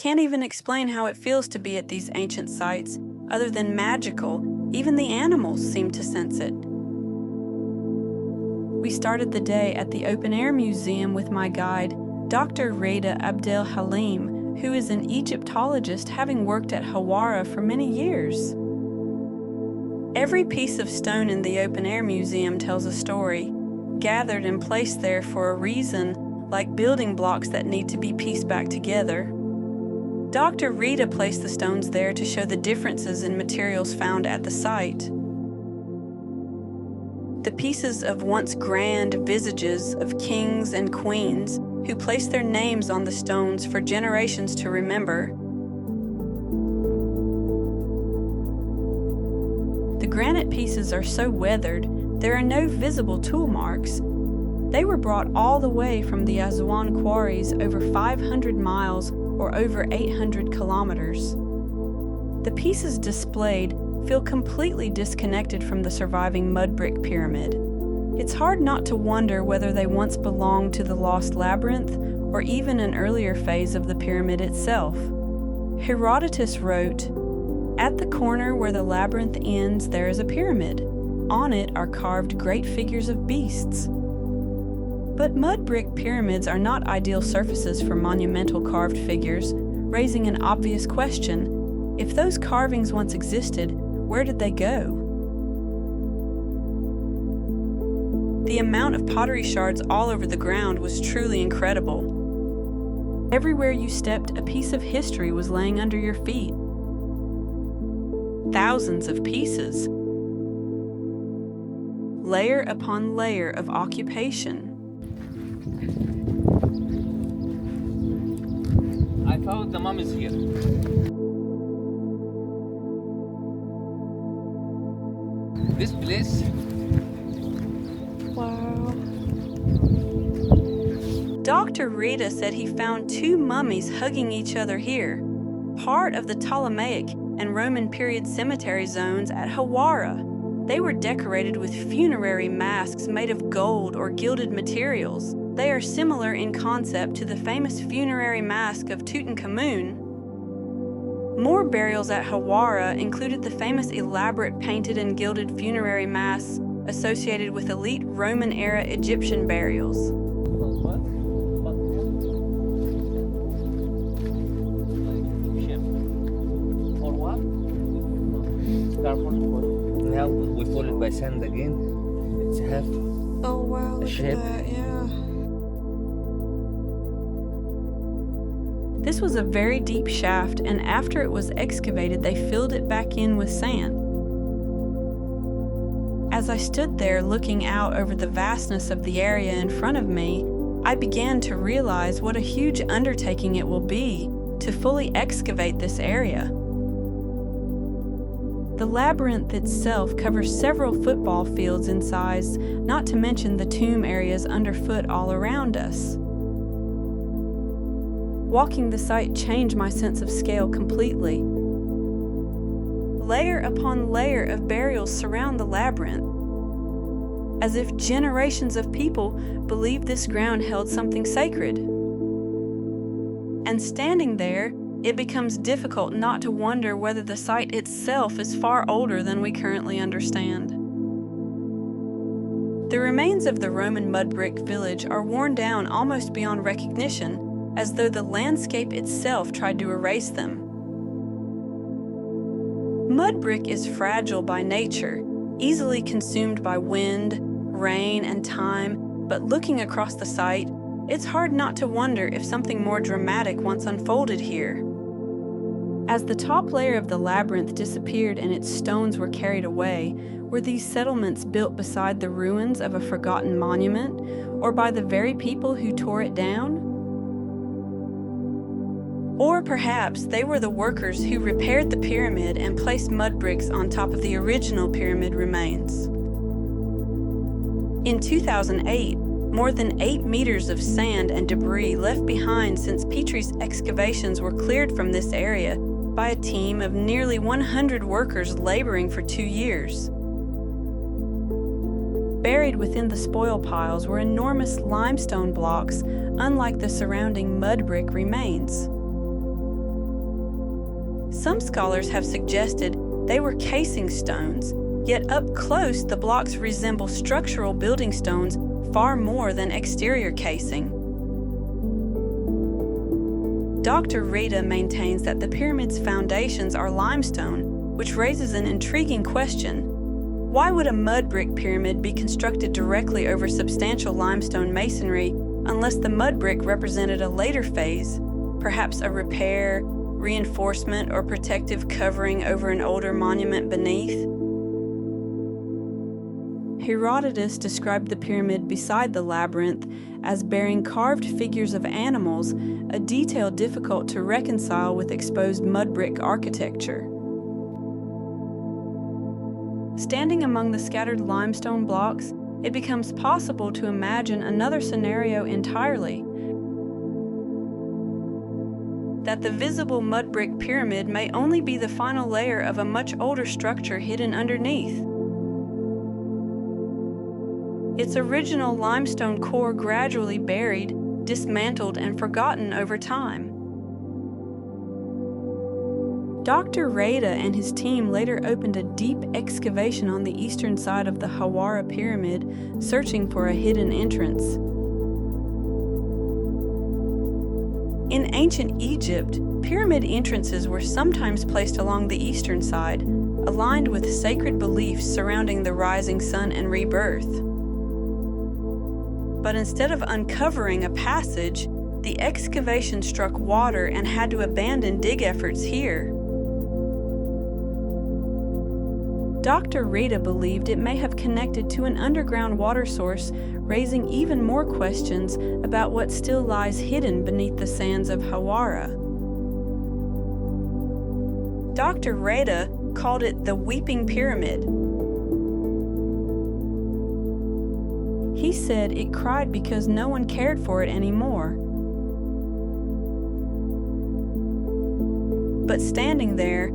can't even explain how it feels to be at these ancient sites, other than magical. Even the animals seem to sense it. We started the day at the open-air museum with my guide, D.Rضا الحليم, who is an Egyptologist having worked at Hawara for many years. Every piece of stone in the open-air museum tells a story, gathered and placed there for a reason, like building blocks that need to be pieced back together. D.Rضa placed the stones there to show the differences in materials found at the site. The pieces of once grand visages of kings and queens who placed their names on the stones for generations to remember. The granite pieces are so weathered, there are no visible tool marks. They were brought all the way from the Aswan quarries over 500 miles or over 800 kilometers. The pieces displayed feel completely disconnected from the surviving mud brick pyramid. It's hard not to wonder whether they once belonged to the lost labyrinth or even an earlier phase of the pyramid itself. Herodotus wrote, "At the corner where the labyrinth ends there is a pyramid. On it are carved great figures of beasts." But mud brick pyramids are not ideal surfaces for monumental carved figures, raising an obvious question. If those carvings once existed, where did they go? The amount of pottery shards all over the ground was truly incredible. Everywhere you stepped, a piece of history was laying under your feet. Thousands of pieces. Layer upon layer of occupation. I thought the mom is here. This place. Wow. D.Rضa said he found two mummies hugging each other here, part of the Ptolemaic and Roman period cemetery zones at Hawara. They were decorated with funerary masks made of gold or gilded materials. They are similar in concept to the famous funerary mask of Tutankhamun. More burials at Hawara included the famous elaborate painted and gilded funerary masks associated with elite Roman-era Egyptian burials. Or what? Now we followed by sand again. It's half. Oh wow, look shape. at that, yeah. This was a very deep shaft, and after it was excavated, they filled it back in with sand. As I stood there looking out over the vastness of the area in front of me, I began to realize what a huge undertaking it will be to fully excavate this area. The labyrinth itself covers several football fields in size, not to mention the tomb areas underfoot all around us. Walking the site changed my sense of scale completely. Layer upon layer of burials surround the labyrinth, as if generations of people believed this ground held something sacred. And standing there, it becomes difficult not to wonder whether the site itself is far older than we currently understand. The remains of the Roman mud brick village are worn down almost beyond recognition, as though the landscape itself tried to erase them. Mud brick is fragile by nature, easily consumed by wind, rain, and time, but looking across the site, it's hard not to wonder if something more dramatic once unfolded here. As the top layer of the labyrinth disappeared and its stones were carried away, were these settlements built beside the ruins of a forgotten monument, or by the very people who tore it down? Or perhaps they were the workers who repaired the pyramid and placed mud bricks on top of the original pyramid remains. In 2008, more than 8 meters of sand and debris left behind since Petrie's excavations were cleared from this area by a team of nearly 100 workers laboring for 2 years. Buried within the spoil piles were enormous limestone blocks, unlike the surrounding mud brick remains. Some scholars have suggested they were casing stones, yet up close the blocks resemble structural building stones far more than exterior casing. D.Rضa maintains that the pyramid's foundations are limestone, which raises an intriguing question. Why would a mud brick pyramid be constructed directly over substantial limestone masonry unless the mud brick represented a later phase, perhaps a repair, reinforcement, or protective covering over an older monument beneath? Herodotus described the pyramid beside the labyrinth as bearing carved figures of animals, a detail difficult to reconcile with exposed mud brick architecture. Standing among the scattered limestone blocks, it becomes possible to imagine another scenario entirely. That the visible mud brick pyramid may only be the final layer of a much older structure hidden underneath. Its original limestone core gradually buried, dismantled, and forgotten over time. D.Rضa and his team later opened a deep excavation on the eastern side of the Hawara pyramid, searching for a hidden entrance. In ancient Egypt, pyramid entrances were sometimes placed along the eastern side, aligned with sacred beliefs surrounding the rising sun and rebirth. But instead of uncovering a passage, the excavation struck water and had to abandon dig efforts here. D.Rضa believed it may have connected to an underground water source, raising even more questions about what still lies hidden beneath the sands of Hawara. D.Rضa called it the Weeping Pyramid. He said it cried because no one cared for it anymore. But standing there,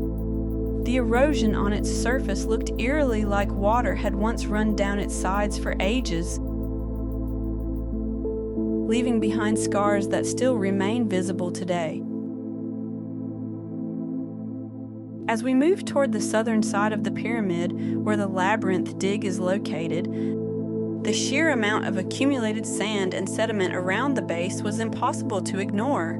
the erosion on its surface looked eerily like water had once run down its sides for ages, leaving behind scars that still remain visible today. As we move toward the southern side of the pyramid, where the labyrinth dig is located, the sheer amount of accumulated sand and sediment around the base was impossible to ignore.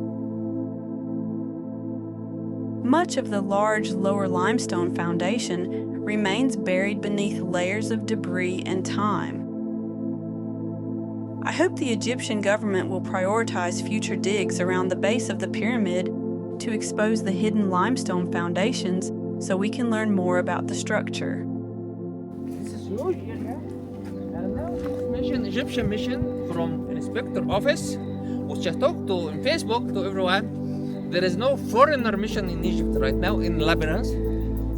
Much of the large lower limestone foundation remains buried beneath layers of debris and time. I hope the Egyptian government will prioritize future digs around the base of the pyramid to expose the hidden limestone foundations so we can learn more about the structure. This is huge here, yeah. And now this mission, Egyptian mission from inspector office, which I talked to on Facebook to everyone. There is no foreigner mission in Egypt right now in Lebanon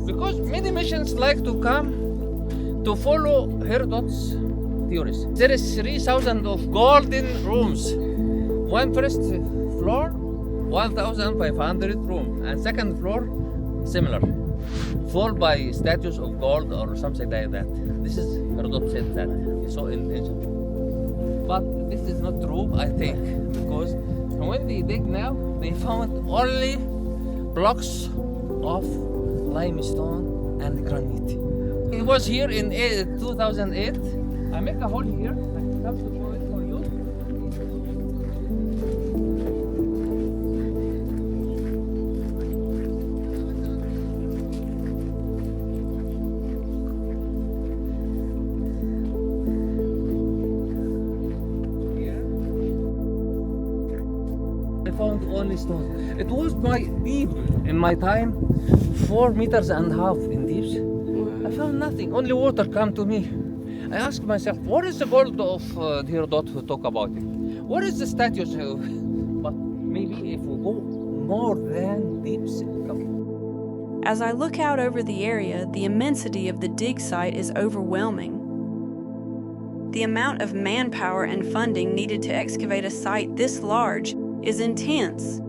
because many missions like to come to follow Herodot's theories. There is 3,000 of golden rooms. One first floor, 1,500 room, and second floor, similar, full by statues of gold or something like that. This is Herodot said that he saw in Egypt. But this is not true, I think, because when they dig now, they found only blocks of limestone and granite. It was here in 2008. I make a hole here. I have to show it for you. I found only stone. It was my deep in my time, 4.5 meters in deep. I found nothing. Only water come to me. I asked myself, what is the gold of Herodot who talk about it? What is the statues? But maybe if we go more than deep. As I look out over the area, the immensity of the dig site is overwhelming. The amount of manpower and funding needed to excavate a site this large is intense.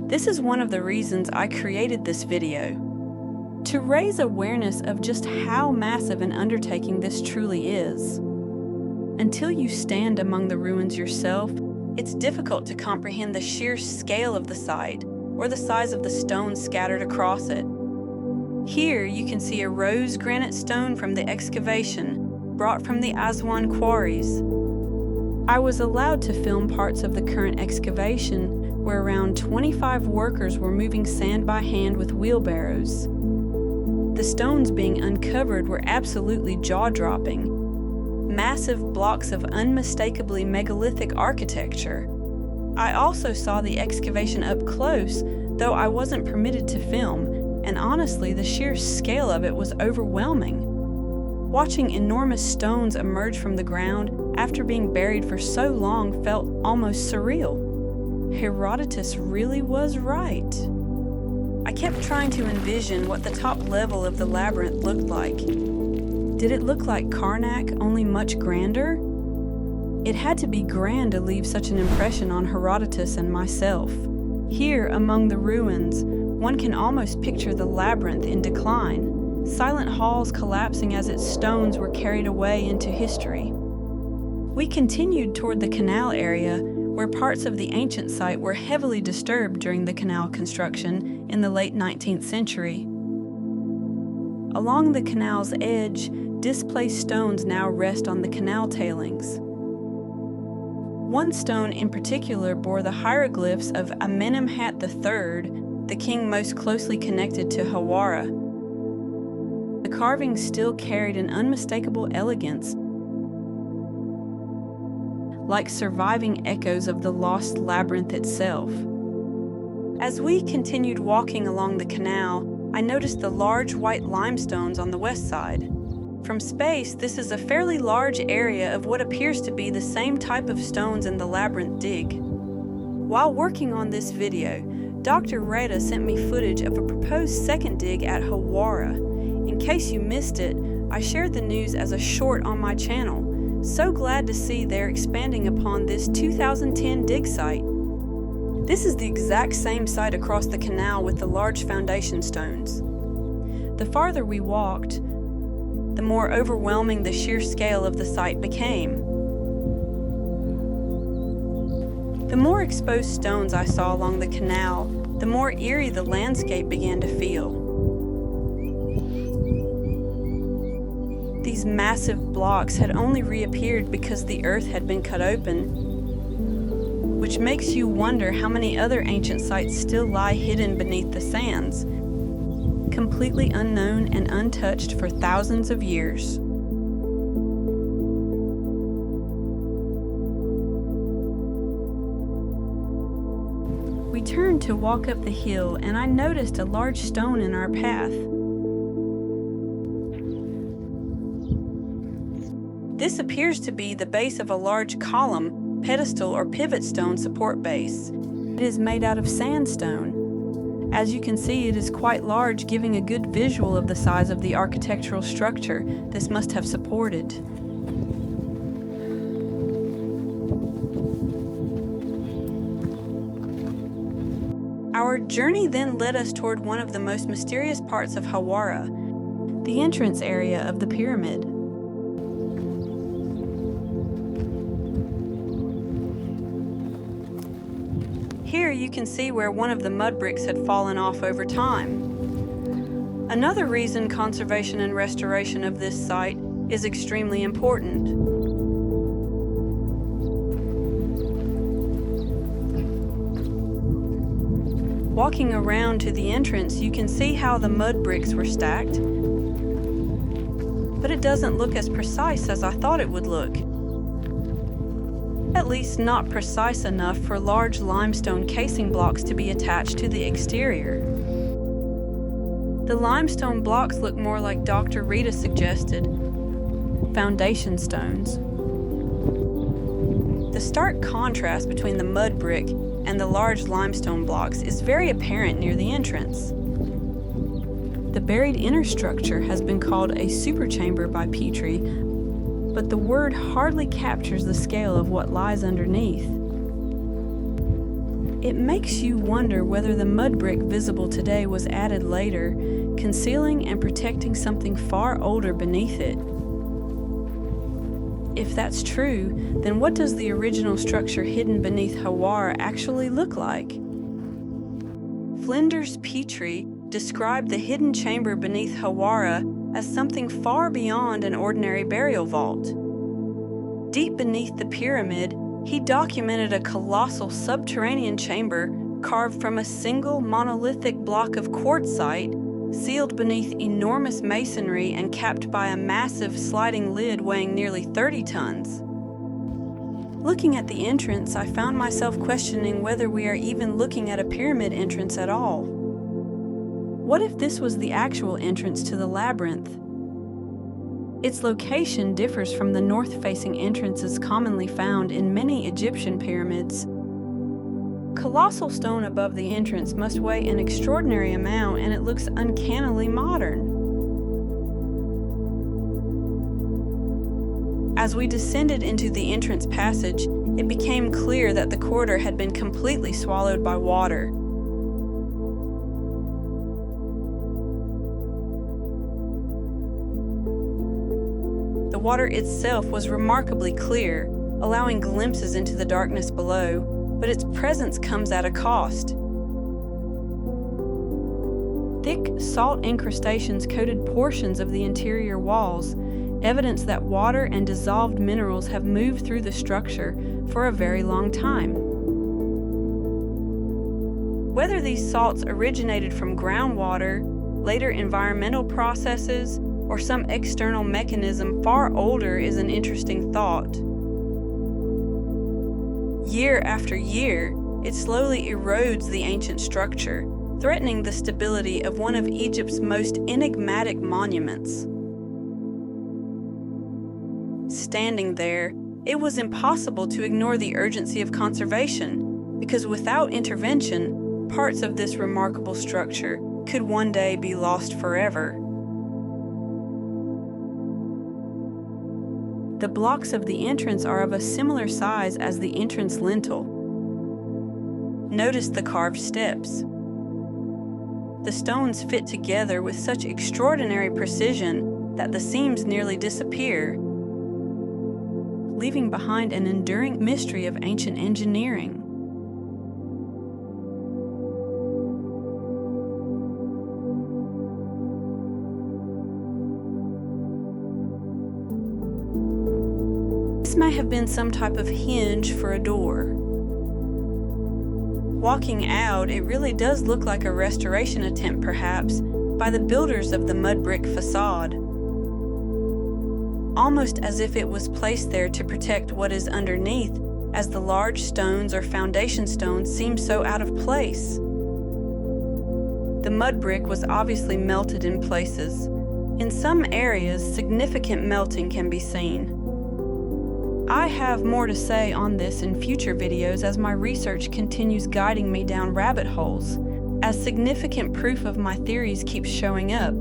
This is one of the reasons I created this video, to raise awareness of just how massive an undertaking this truly is. Until you stand among the ruins yourself, it's difficult to comprehend the sheer scale of the site, or the size of the stones scattered across it. Here you can see a rose granite stone from the excavation brought from the Aswan quarries. I was allowed to film parts of the current excavation where around 25 workers were moving sand by hand with wheelbarrows. The stones being uncovered were absolutely jaw-dropping. Massive blocks of unmistakably megalithic architecture. I also saw the excavation up close, though I wasn't permitted to film, and honestly, the sheer scale of it was overwhelming. Watching enormous stones emerge from the ground after being buried for so long felt almost surreal. Herodotus really was right. I kept trying to envision what the top level of the labyrinth looked like. Did it look like Karnak, only much grander? It had to be grand to leave such an impression on Herodotus and myself. Here, among the ruins, one can almost picture the labyrinth in decline, silent halls collapsing as its stones were carried away into history. We continued toward the canal area, where parts of the ancient site were heavily disturbed during the canal construction in the late 19th century. Along the canal's edge, displaced stones now rest on the canal tailings. One stone in particular bore the hieroglyphs of Amenemhat III, the king most closely connected to Hawara. The carving still carried an unmistakable elegance, like surviving echoes of the lost labyrinth itself. As we continued walking along the canal, I noticed the large white limestones on the west side. From space, this is a fairly large area of what appears to be the same type of stones in the labyrinth dig. While working on this video, D.RZA sent me footage of a proposed second dig at Hawara. In case you missed it, I shared the news as a short on my channel. So glad to see they're expanding upon this 2010 dig site. This is the exact same site across the canal with the large foundation stones. The farther we walked, the more overwhelming the sheer scale of the site became. The more exposed stones I saw along the canal, the more eerie the landscape began to feel. These massive blocks had only reappeared because the earth had been cut open, which makes you wonder how many other ancient sites still lie hidden beneath the sands, completely unknown and untouched for thousands of years. We turned to walk up the hill, and I noticed a large stone in our path. This appears to be the base of a large column, pedestal, or pivot stone support base. It is made out of sandstone. As you can see, it is quite large, giving a good visual of the size of the architectural structure this must have supported. Our journey then led us toward one of the most mysterious parts of Hawara, the entrance area of the pyramid. Here you can see where one of the mud bricks had fallen off over time. Another reason conservation and restoration of this site is extremely important. Walking around to the entrance, you can see how the mud bricks were stacked, but it doesn't look as precise as I thought it would look. At least not precise enough for large limestone casing blocks to be attached to the exterior. The limestone blocks look more like D.RZA suggested, foundation stones. The stark contrast between the mud brick and the large limestone blocks is very apparent near the entrance. The buried inner structure has been called a superchamber by Petrie, but the word hardly captures the scale of what lies underneath. It makes you wonder whether the mud brick visible today was added later, concealing and protecting something far older beneath it. If that's true, then what does the original structure hidden beneath Hawara actually look like? Flinders Petrie described the hidden chamber beneath Hawara as something far beyond an ordinary burial vault. Deep beneath the pyramid, he documented a colossal subterranean chamber carved from a single monolithic block of quartzite, sealed beneath enormous masonry and capped by a massive sliding lid weighing nearly 30 tons. Looking at the entrance, I found myself questioning whether we are even looking at a pyramid entrance at all. What if this was the actual entrance to the labyrinth? Its location differs from the north-facing entrances commonly found in many Egyptian pyramids. Colossal stone above the entrance must weigh an extraordinary amount, and it looks uncannily modern. As we descended into the entrance passage, it became clear that the corridor had been completely swallowed by water. The water itself was remarkably clear, allowing glimpses into the darkness below, but its presence comes at a cost. Thick salt incrustations coated portions of the interior walls, evidence that water and dissolved minerals have moved through the structure for a very long time. Whether these salts originated from groundwater, later environmental processes, or some external mechanism far older is an interesting thought. Year after year, it slowly erodes the ancient structure, threatening the stability of one of Egypt's most enigmatic monuments. Standing there, it was impossible to ignore the urgency of conservation, because without intervention, parts of this remarkable structure could one day be lost forever. The blocks of the entrance are of a similar size as the entrance lintel. Notice the carved steps. The stones fit together with such extraordinary precision that the seams nearly disappear, leaving behind an enduring mystery of ancient engineering. This may have been some type of hinge for a door. Walking out, it really does look like a restoration attempt, perhaps, by the builders of the mud brick facade. Almost as if it was placed there to protect what is underneath, as the large stones or foundation stones seem so out of place. The mud brick was obviously melted in places. In some areas, significant melting can be seen. I have more to say on this in future videos as my research continues guiding me down rabbit holes, as significant proof of my theories keeps showing up.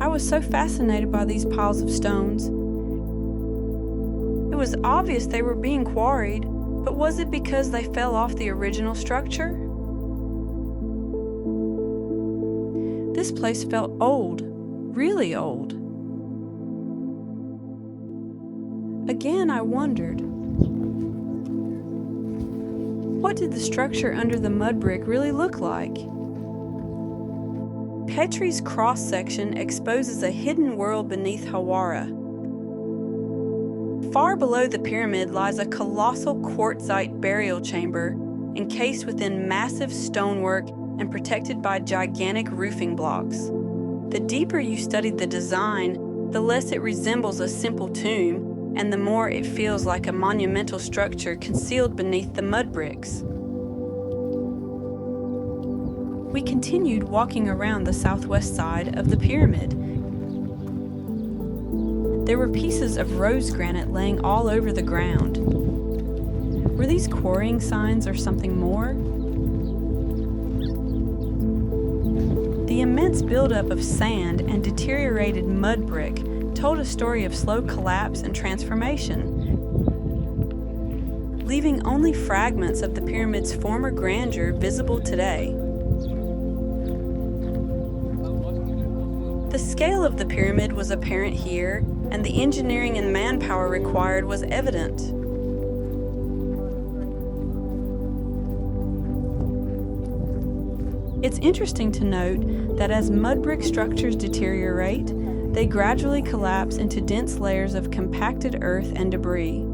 I was so fascinated by these piles of stones. It was obvious they were being quarried, but was it because they fell off the original structure? This place felt old, really old. Again, I wondered, what did the structure under the mud brick really look like? Petrie's cross-section exposes a hidden world beneath Hawara. Far below the pyramid lies a colossal quartzite burial chamber, encased within massive stonework and protected by gigantic roofing blocks. The deeper you study the design, the less it resembles a simple tomb, and the more it feels like a monumental structure concealed beneath the mud bricks. We continued walking around the southwest side of the pyramid. There were pieces of rose granite laying all over the ground. Were these quarrying signs or something more? The immense buildup of sand and deteriorated mud brick told a story of slow collapse and transformation, leaving only fragments of the pyramid's former grandeur visible today. The scale of the pyramid was apparent here, and the engineering and manpower required was evident. It's interesting to note that as mud brick structures deteriorate, they gradually collapse into dense layers of compacted earth and debris.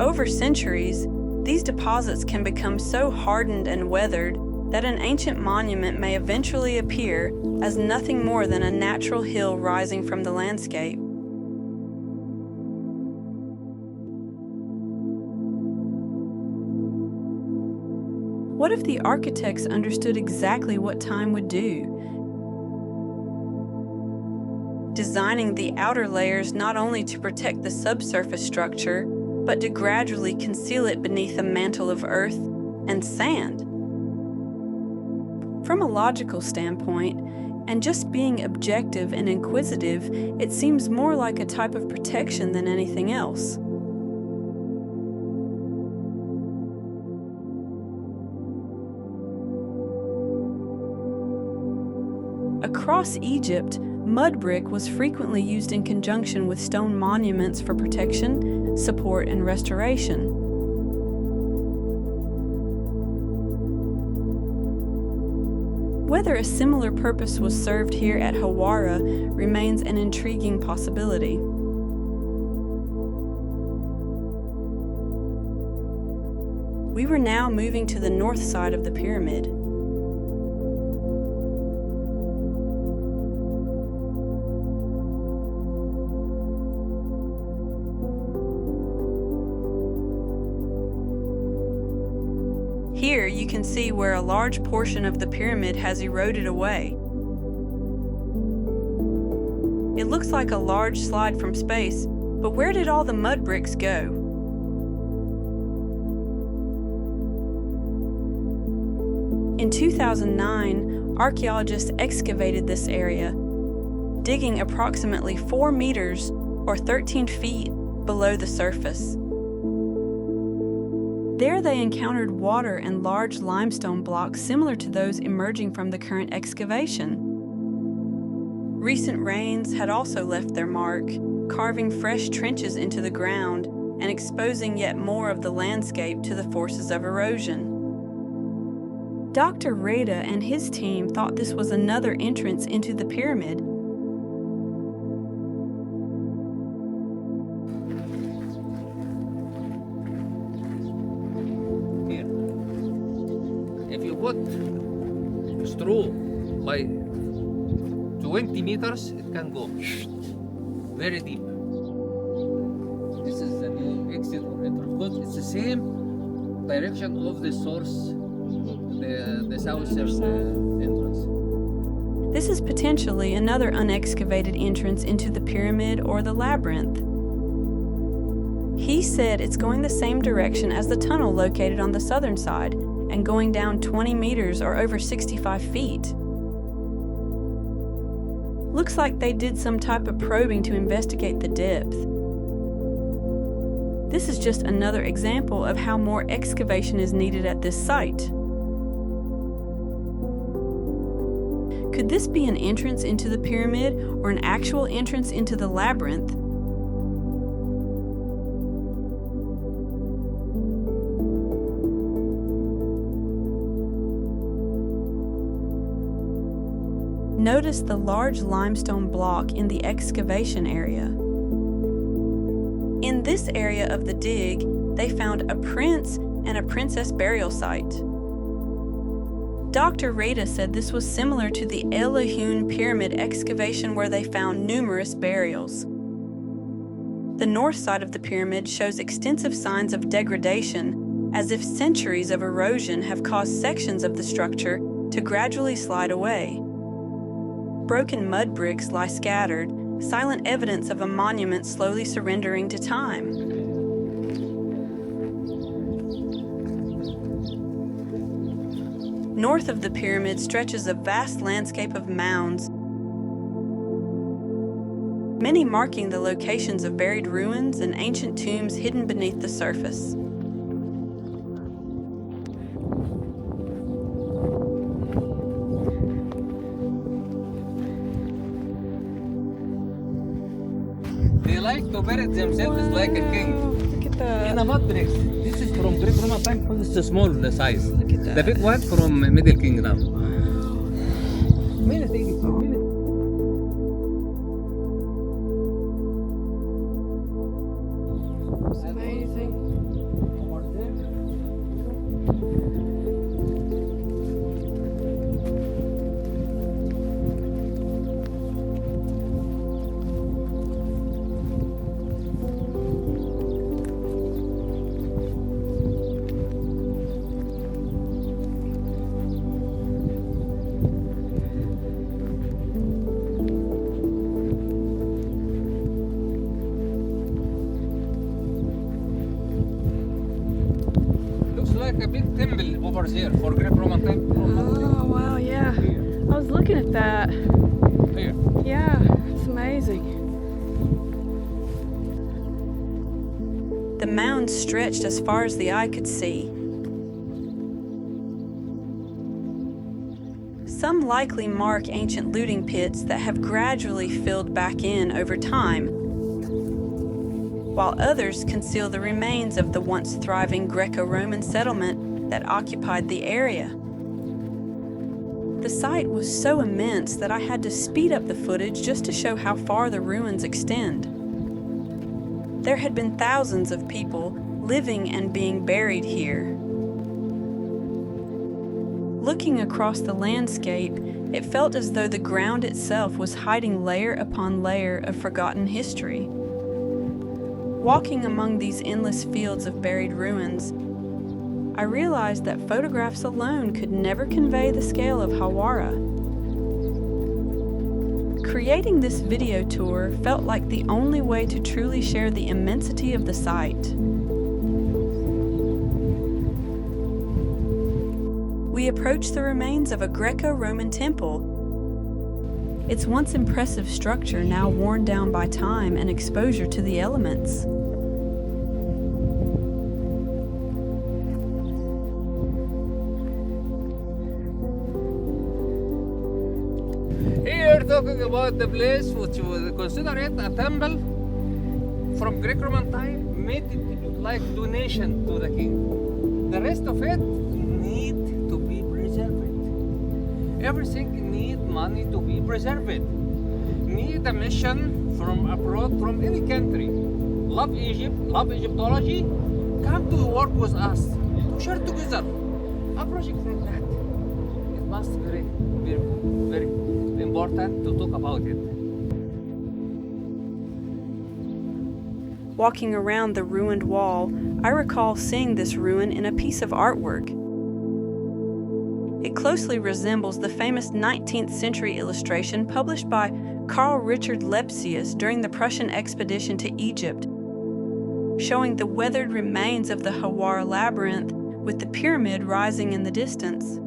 Over centuries, these deposits can become so hardened and weathered that an ancient monument may eventually appear as nothing more than a natural hill rising from the landscape. What if the architects understood exactly what time would do? Designing the outer layers not only to protect the subsurface structure, but to gradually conceal it beneath a mantle of earth and sand. From a logical standpoint, and just being objective and inquisitive, it seems more like a type of protection than anything else. Across Egypt, mud brick was frequently used in conjunction with stone monuments for protection, support, and restoration. Whether a similar purpose was served here at Hawara remains an intriguing possibility. We were now moving to the north side of the pyramid. Here you can see where a large portion of the pyramid has eroded away. It looks like a large slide from space, but where did all the mud bricks go? In 2009, archaeologists excavated this area, digging approximately 4 meters or 13 feet below the surface. There they encountered water and large limestone blocks similar to those emerging from the current excavation. Recent rains had also left their mark, carving fresh trenches into the ground and exposing yet more of the landscape to the forces of erosion. D.Rضa and his team thought this was another entrance into the pyramid. If you put straw by 20 meters, it can go very deep. This is the new exit or entrance. It's the same direction of the source, the southern entrance. This is potentially another unexcavated entrance into the pyramid or the labyrinth. He said it's going the same direction as the tunnel located on the southern side, and going down 20 meters or over 65 feet. Looks like they did some type of probing to investigate the depth. This is just another example of how more excavation is needed at this site. Could this be an entrance into the pyramid or an actual entrance into the labyrinth? Notice the large limestone block in the excavation area. In this area of the dig, they found a prince and a princess burial site. D.Rضa said this was similar to the El Ahun pyramid excavation where they found numerous burials. The north side of the pyramid shows extensive signs of degradation, as if centuries of erosion have caused sections of the structure to gradually slide away. Broken mud bricks lie scattered, silent evidence of a monument slowly surrendering to time. North of the pyramid stretches a vast landscape of mounds, many marking the locations of buried ruins and ancient tombs hidden beneath the surface. like to bury themselves like a king. Look at that. In a mud bricks. This is from Greek Roman time. This is a small size. Look at that. The big one from Middle Kingdom. Many things. Amazing. Over there. Looks like a big temple over there for Greek Roman time. Oh, wow, yeah. I was looking at that. Here. Yeah, it's amazing. The mound stretched as far as the eye could see. Some likely mark ancient looting pits that have gradually filled back in over time, while others conceal the remains of the once thriving Greco-Roman settlement that occupied the area. The site was so immense that I had to speed up the footage just to show how far the ruins extend. There had been thousands of people living and being buried here. Looking across the landscape, it felt as though the ground itself was hiding layer upon layer of forgotten history. Walking among these endless fields of buried ruins, I realized that photographs alone could never convey the scale of Hawara. Creating this video tour felt like the only way to truly share the immensity of the site. We approached the remains of a Greco-Roman temple. Its once impressive structure now worn down by time and exposure to the elements. Here talking about the place which was considered a temple from Greek Roman time, made it like donation to the king. The rest of it need to be preserved. Everything need money to be preserved. Need a mission from abroad, from any country. Love Egypt, love Egyptology, come to work with us, to share together. A project like that, it must be very important to talk about it. Walking around the ruined wall, I recall seeing this ruin in a piece of artwork. It closely resembles the famous 19th century illustration published by Carl Richard Lepsius during the Prussian expedition to Egypt, showing the weathered remains of the Hawara labyrinth with the pyramid rising in the distance.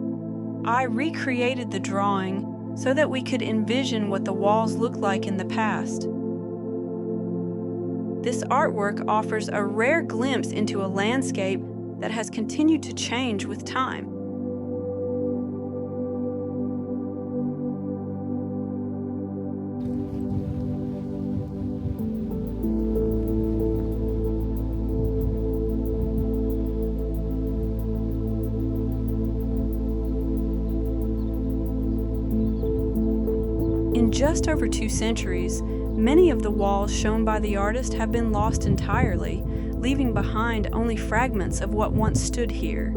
I recreated the drawing so that we could envision what the walls looked like in the past. This artwork offers a rare glimpse into a landscape that has continued to change with time. In just over 2 centuries, many of the walls shown by the artist have been lost entirely, leaving behind only fragments of what once stood here.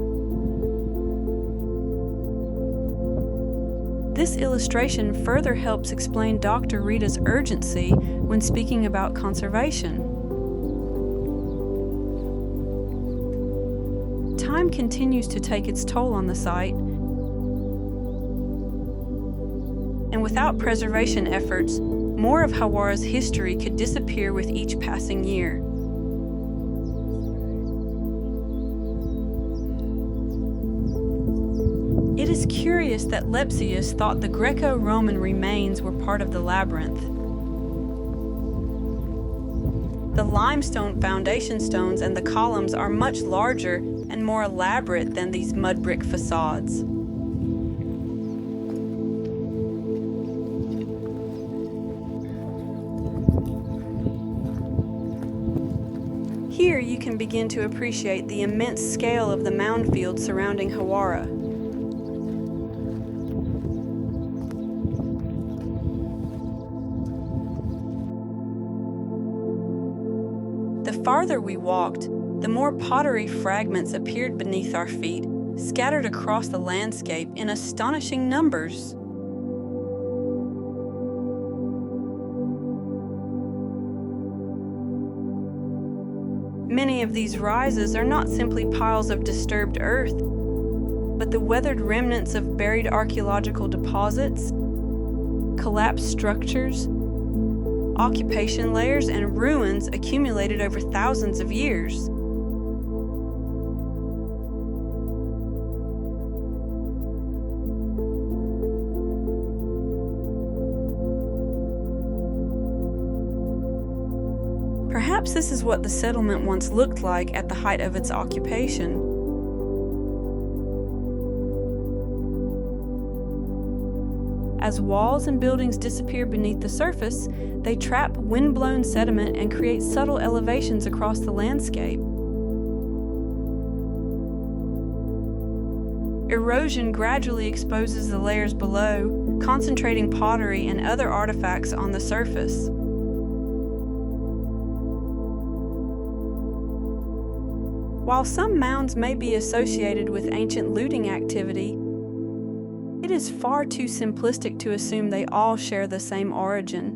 This illustration further helps explain D.Rita's urgency when speaking about conservation. Time continues to take its toll on the site, and without preservation efforts, more of Hawara's history could disappear with each passing year. It is curious that Lepsius thought the Greco-Roman remains were part of the labyrinth. The limestone foundation stones and the columns are much larger and more elaborate than these mud brick facades. Here you can begin to appreciate the immense scale of the mound field surrounding Hawara. The farther we walked, the more pottery fragments appeared beneath our feet, scattered across the landscape in astonishing numbers. Many of these rises are not simply piles of disturbed earth, but the weathered remnants of buried archaeological deposits, collapsed structures, occupation layers, and ruins accumulated over thousands of years. Perhaps this is what the settlement once looked like at the height of its occupation. As walls and buildings disappear beneath the surface, they trap wind-blown sediment and create subtle elevations across the landscape. Erosion gradually exposes the layers below, concentrating pottery and other artifacts on the surface. While some mounds may be associated with ancient looting activity, it is far too simplistic to assume they all share the same origin.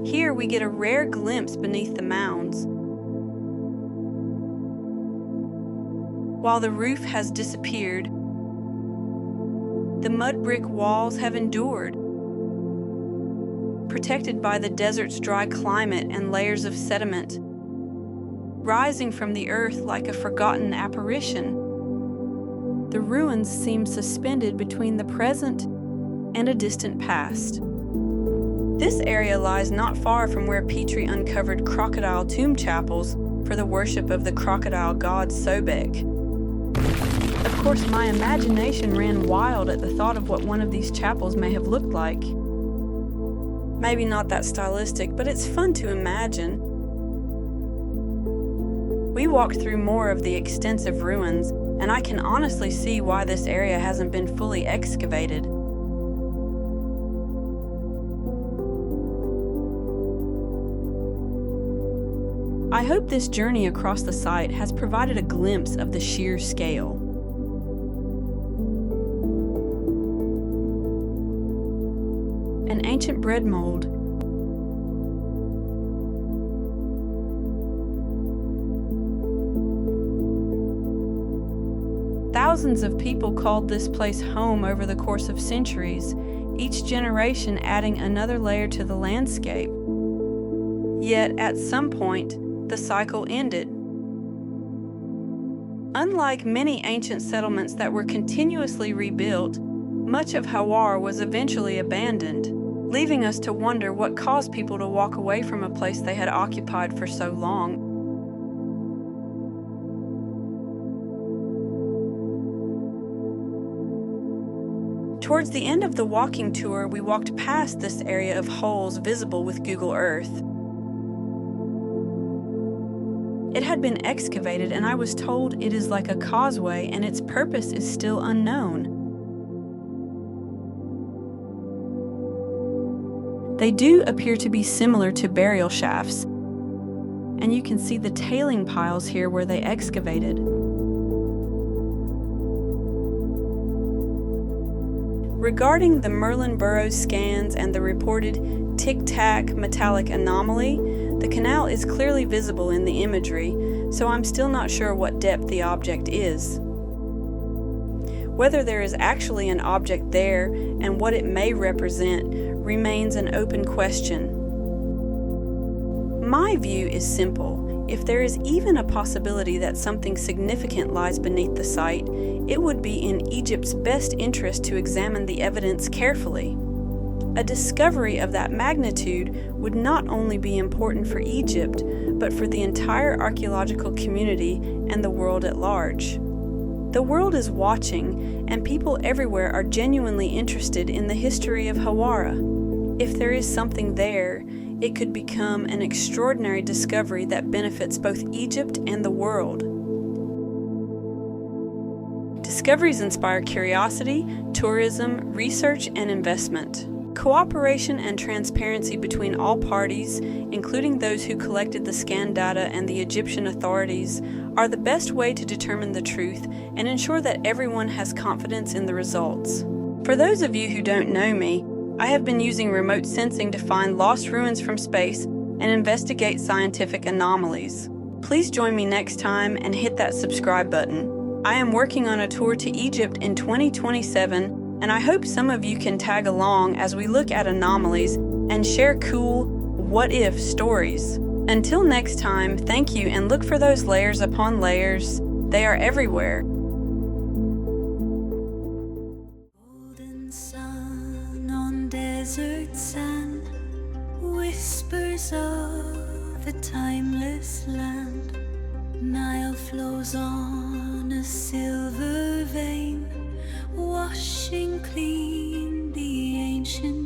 Here we get a rare glimpse beneath the mounds. While the roof has disappeared, the mud brick walls have endured, protected by the desert's dry climate and layers of sediment, rising from the earth like a forgotten apparition. The ruins seem suspended between the present and a distant past. This area lies not far from where Petrie uncovered crocodile tomb chapels for the worship of the crocodile god Sobek. Of course, my imagination ran wild at the thought of what one of these chapels may have looked like. Maybe not that stylistic, but it's fun to imagine. We walked through more of the extensive ruins, and I can honestly see why this area hasn't been fully excavated. I hope this journey across the site has provided a glimpse of the sheer scale. An ancient bread mold. Thousands of people called this place home over the course of centuries, each generation adding another layer to the landscape. Yet, at some point, the cycle ended. Unlike many ancient settlements that were continuously rebuilt, much of Hawara was eventually abandoned, leaving us to wonder what caused people to walk away from a place they had occupied for so long. Towards the end of the walking tour, we walked past this area of holes visible with Google Earth. It had been excavated, and I was told it is like a causeway and its purpose is still unknown. They do appear to be similar to burial shafts, and you can see the tailing piles here where they excavated. Regarding the Merlin Burrows scans and the reported tic-tac metallic anomaly, the canal is clearly visible in the imagery, so I'm still not sure what depth the object is. Whether there is actually an object there and what it may represent remains an open question. My view is simple. If there is even a possibility that something significant lies beneath the site, it would be in Egypt's best interest to examine the evidence carefully. A discovery of that magnitude would not only be important for Egypt, but for the entire archaeological community and the world at large. The world is watching, and people everywhere are genuinely interested in the history of Hawara. If there is something there, it could become an extraordinary discovery that benefits both Egypt and the world. Discoveries inspire curiosity, tourism, research, and investment. Cooperation and transparency between all parties, including those who collected the scan data and the Egyptian authorities, are the best way to determine the truth and ensure that everyone has confidence in the results. For those of you who don't know me, I have been using remote sensing to find lost ruins from space and investigate scientific anomalies. Please join me next time and hit that subscribe button. I am working on a tour to Egypt in 2027, and I hope some of you can tag along as we look at anomalies and share cool what-if stories. Until next time, thank you, and look for those layers upon layers. They are everywhere. Golden sun on desert sand, whispers of a timeless land. Nile flows on a silver vein, washing clean the ancient